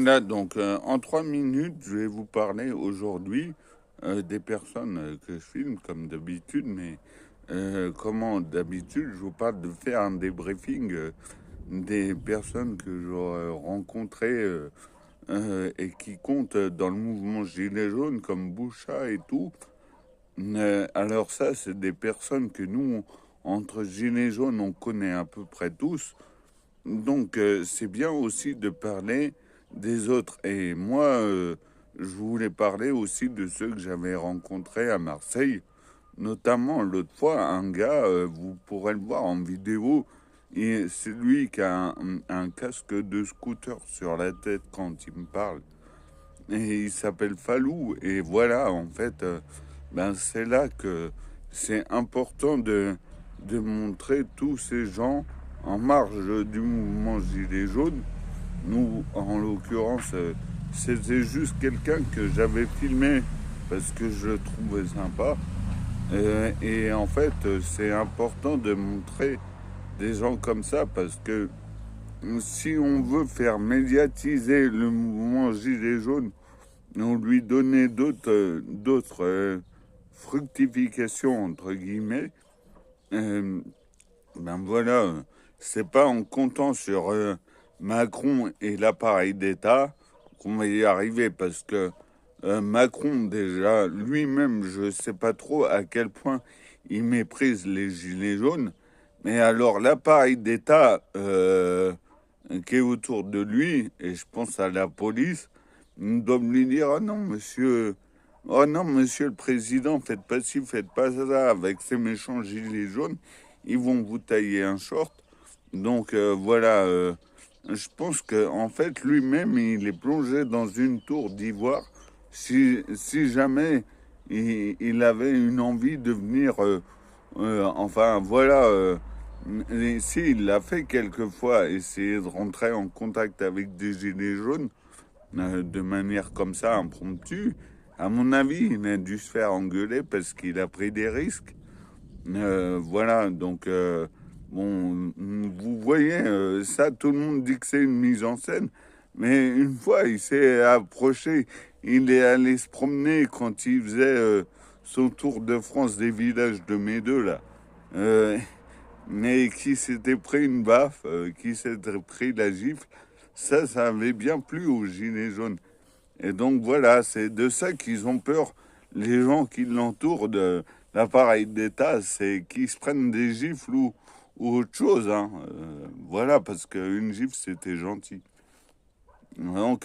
Voilà, donc en 3 minutes, je vais vous parler aujourd'hui des personnes que je filme comme d'habitude, mais comment d'habitude, je vous parle de faire un débriefing des personnes que j'aurais rencontrées et qui comptent dans le mouvement Gilets jaunes comme Boucha et tout. Alors ça, c'est des personnes que nous, entre Gilets jaunes, on connaît à peu près tous. Donc, c'est bien aussi de parler des autres. Et moi, je voulais parler aussi de ceux que j'avais rencontrés à Marseille. Notamment, l'autre fois, un gars, vous pourrez le voir en vidéo, et c'est lui qui a un casque de scooter sur la tête quand il me parle. Et il s'appelle Falou. Et voilà, en fait, ben, c'est là que c'est important de montrer tous ces gens en marge du mouvement Gilets jaunes. Nous, en l'occurrence, c'était juste quelqu'un que j'avais filmé parce que je le trouvais sympa. Et en fait, c'est important de montrer des gens comme ça parce que si on veut faire médiatiser le mouvement Gilets jaunes, on lui donnait d'autres fructifications, entre guillemets, euh, ben voilà, c'est pas en comptant sur Macron et l'appareil d'État qu'on va y arriver parce que Macron, déjà, lui-même, je sais pas trop à quel point il méprise les gilets jaunes, mais alors l'appareil d'État qui est autour de lui, et je pense à la police, doivent lui dire: oh non, monsieur le président, faites pas ci, faites pas ça, avec ces méchants gilets jaunes, ils vont vous tailler un short. Donc voilà, je pense que en fait lui-même il est plongé dans une tour d'ivoire. Si jamais il avait une envie de venir, enfin voilà, et si il l'a fait quelquefois, essayer de rentrer en contact avec des gilets jaunes de manière comme ça impromptue, à mon avis, il a dû se faire engueuler parce qu'il a pris des risques. Voilà, donc bon, vous voyez, ça, tout le monde dit que c'est une mise en scène, mais une fois, il s'est approché, il est allé se promener quand il faisait son tour de France des villages de mes deux, là. Euh, mais qui s'était pris une baffe, qui s'était pris la gifle, ça avait bien plu aux Gilets jaunes. Et donc voilà, c'est de ça qu'ils ont peur, les gens qui l'entourent de l'appareil d'État, c'est qu'ils se prennent des gifles ou autre chose. Hein. Voilà, parce qu'une gifle, c'était gentil. Donc